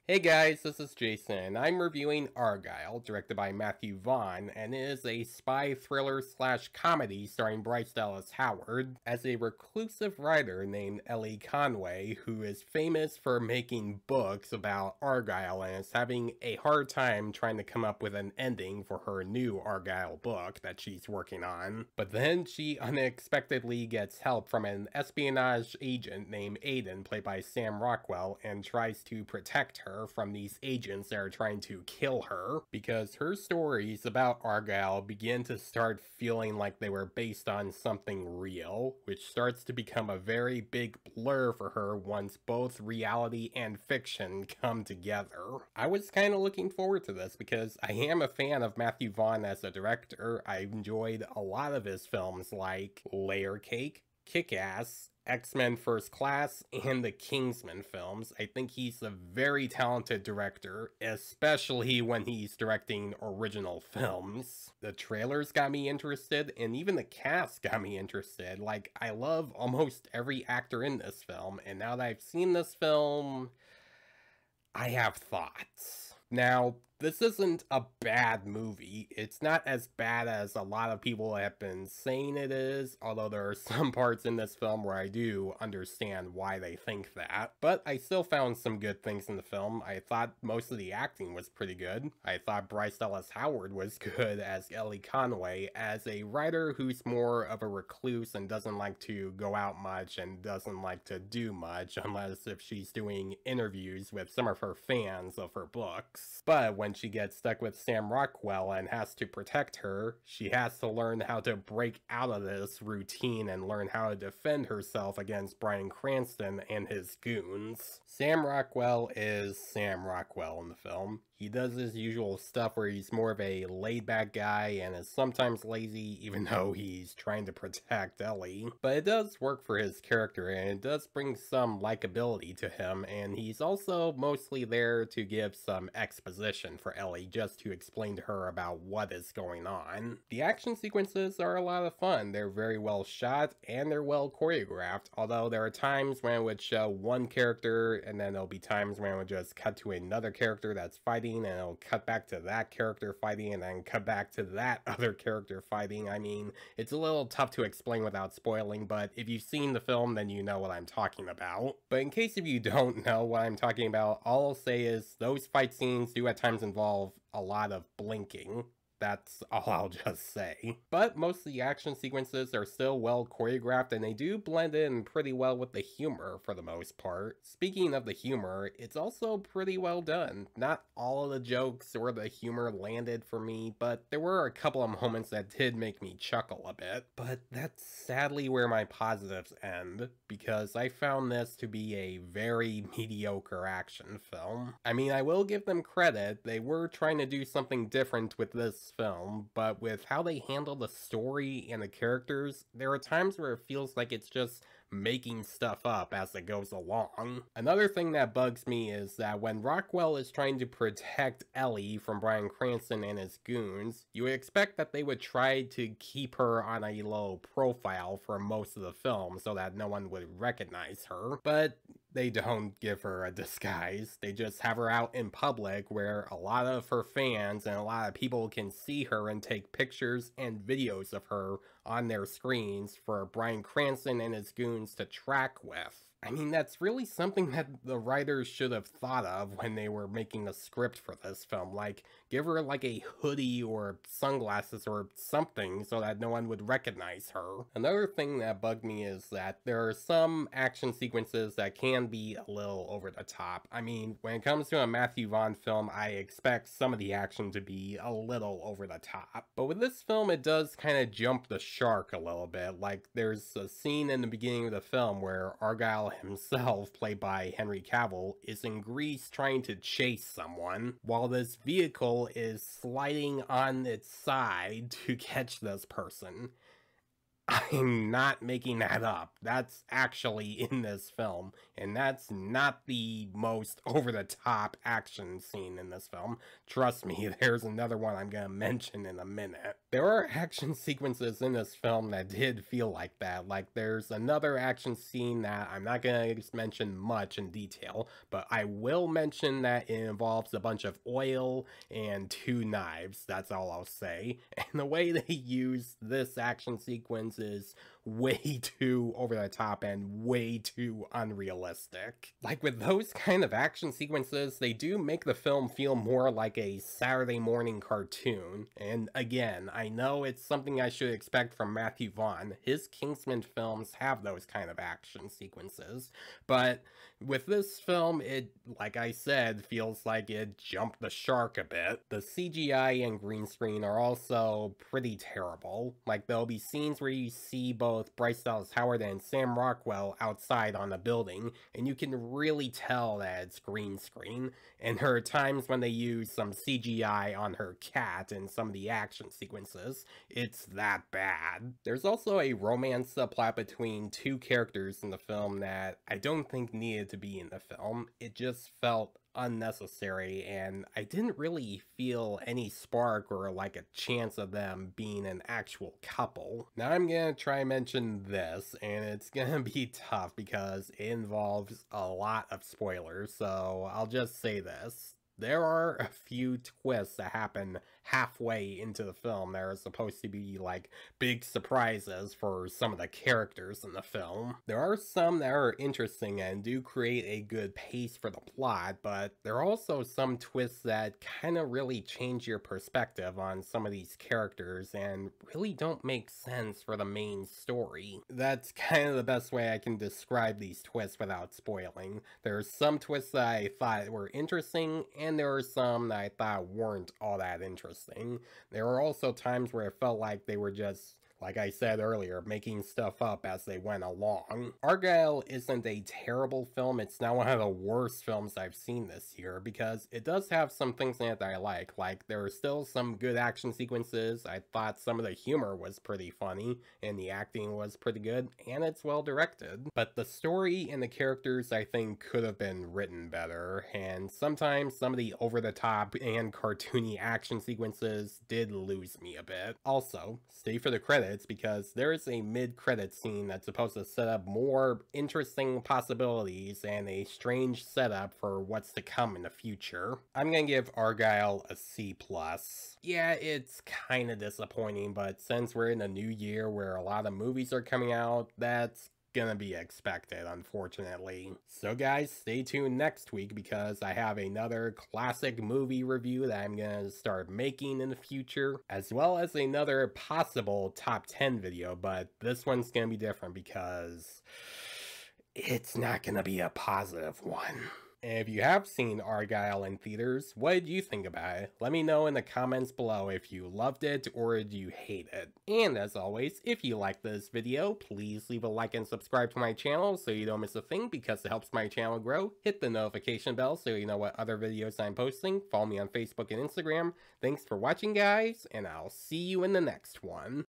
Hey guys, this is Jason. I'm reviewing Argylle, directed by Matthew Vaughn, and it is a spy thriller slash comedy starring Bryce Dallas Howard as a reclusive writer named Ellie Conway, who is famous for making books about Argylle and is having a hard time trying to come up with an ending for her new Argylle book that she's working on. But then she unexpectedly gets help from an espionage agent named Aiden, played by Sam Rockwell, and tries to protect her from these agents that are trying to kill her, because her stories about Argylle begin to start feeling like they were based on something real, which starts to become a very big blur for her once both reality and fiction come together. I was kind of looking forward to this because I am a fan of Matthew Vaughn as a director. I enjoyed a lot of his films like Layer Cake, Kick-Ass, X-Men First Class, and the Kingsman films. I think he's a very talented director, especially when he's directing original films. The trailers got me interested, and even the cast got me interested. Like, I love almost every actor in this film, and now that I've seen this film, I have thoughts. Now, this isn't a bad movie. It's not as bad as a lot of people have been saying it is, although there are some parts in this film where I do understand why they think that. But I still found some good things in the film. I thought most of the acting was pretty good. I thought Bryce Dallas Howard was good as Ellie Conway, as a writer who's more of a recluse and doesn't like to go out much and doesn't like to do much unless if she's doing interviews with some of her fans of her books. But when she gets stuck with Sam Rockwell and has to protect her, she has to learn how to break out of this routine and learn how to defend herself against Bryan Cranston and his goons. Sam Rockwell is Sam Rockwell in the film. He does his usual stuff where he's more of a laid-back guy and is sometimes lazy even though he's trying to protect Ellie. But it does work for his character and it does bring some likability to him, and he's also mostly there to give some exposition for Ellie, just to explain to her about what is going on. The action sequences are a lot of fun. They're very well shot and they're well choreographed, although there are times when it would show one character and then there'll be times when it would just cut to another character that's fighting, and it'll cut back to that character fighting and then cut back to that other character fighting. I mean, it's a little tough to explain without spoiling, but if you've seen the film, then you know what I'm talking about. But in case if you don't know what I'm talking about, all I'll say is those fight scenes do at times involve a lot of blinking. That's all I'll just say. But most of the action sequences are still well choreographed and they do blend in pretty well with the humor for the most part. Speaking of the humor, it's also pretty well done. Not all of the jokes or the humor landed for me, but there were a couple of moments that did make me chuckle a bit. But that's sadly where my positives end, because I found this to be a very mediocre action film. I mean, I will give them credit, they were trying to do something different with this film, but with how they handle the story and the characters, there are times where it feels like it's just making stuff up as it goes along. Another thing that bugs me is that when Rockwell is trying to protect Ellie from Bryan Cranston and his goons, you would expect that they would try to keep her on a low profile for most of the film so that no one would recognize her, but they don't give her a disguise. They just have her out in public where a lot of her fans and a lot of people can see her and take pictures and videos of her on their screens for Bryan Cranston and his goons to track with. I mean, that's really something that the writers should have thought of when they were making the script for this film. Like, give her like a hoodie or sunglasses or something so that no one would recognize her. Another thing that bugged me is that there are some action sequences that can be a little over the top. I mean, when it comes to a Matthew Vaughn film, I expect some of the action to be a little over the top. But with this film, it does kind of jump the shark a little bit. Like, there's a scene in the beginning of the film where Argylle himself, played by Henry Cavil, is in Greece trying to chase someone, while this vehicle is sliding on its side to catch this person. I'm not making that up. That's actually in this film, and that's not the most over-the-top action scene in this film. Trust me, there's another one I'm gonna mention in a minute. There are action sequences in this film that did feel like that. Like, there's another action scene that I'm not gonna mention much in detail, but I will mention that it involves a bunch of oil and 2 knives. That's all I'll say. And the way they use this action sequence is way too over the top and way too unrealistic. Like, with those kind of action sequences, they do make the film feel more like a Saturday morning cartoon. And again, I know it's something I should expect from Matthew Vaughn. His Kingsman films have those kind of action sequences, but with this film, it, like I said, feels like it jumped the shark a bit. The CGI and green screen are also pretty terrible. Like, there'll be scenes where you see both Bryce Dallas Howard and Sam Rockwell outside on a building, and you can really tell that it's green screen. And there are times when they use some CGI on her cat in some of the action sequences. It's that bad. There's also a romance subplot between 2 characters in the film that I don't think needed to be in the film. It just felt unnecessary, and I didn't really feel any spark or like a chance of them being an actual couple. Now I'm gonna try and mention this, and it's gonna be tough because it involves a lot of spoilers, so I'll just say this. There are a few twists that happen halfway into the film that are supposed to be like big surprises for some of the characters in the film. There are some that are interesting and do create a good pace for the plot, but there are also some twists that kind of really change your perspective on some of these characters and really don't make sense for the main story. That's kind of the best way I can describe these twists without spoiling. There are some twists that I thought were interesting, and there are some that I thought weren't all that interesting. There were also times where it felt like they were just, like I said earlier, making stuff up as they went along. Argylle isn't a terrible film. It's not one of the worst films I've seen this year because it does have some things in it that I like. Like, there are still some good action sequences. I thought some of the humor was pretty funny and the acting was pretty good, and it's well directed. But the story and the characters, I think, could have been written better, and sometimes some of the over-the-top and cartoony action sequences did lose me a bit. Also, stay for the credits, because there is a mid-credit scene that's supposed to set up more interesting possibilities and a strange setup for what's to come in the future. I'm gonna give Argylle a C+. Yeah, it's kind of disappointing, but since we're in a new year where a lot of movies are coming out, that's gonna be expected, unfortunately. So guys, stay tuned next week because I have another classic movie review that I'm gonna start making in the future, as well as another possible top 10 video, but this one's gonna be different because it's not gonna be a positive one. And if you have seen Argylle in theaters, what did you think about it? Let me know in the comments below if you loved it or did you hate it. And as always, if you like this video, please leave a like and subscribe to my channel so you don't miss a thing because it helps my channel grow. Hit the notification bell so you know what other videos I'm posting. Follow me on Facebook and Instagram. Thanks for watching, guys, and I'll see you in the next one.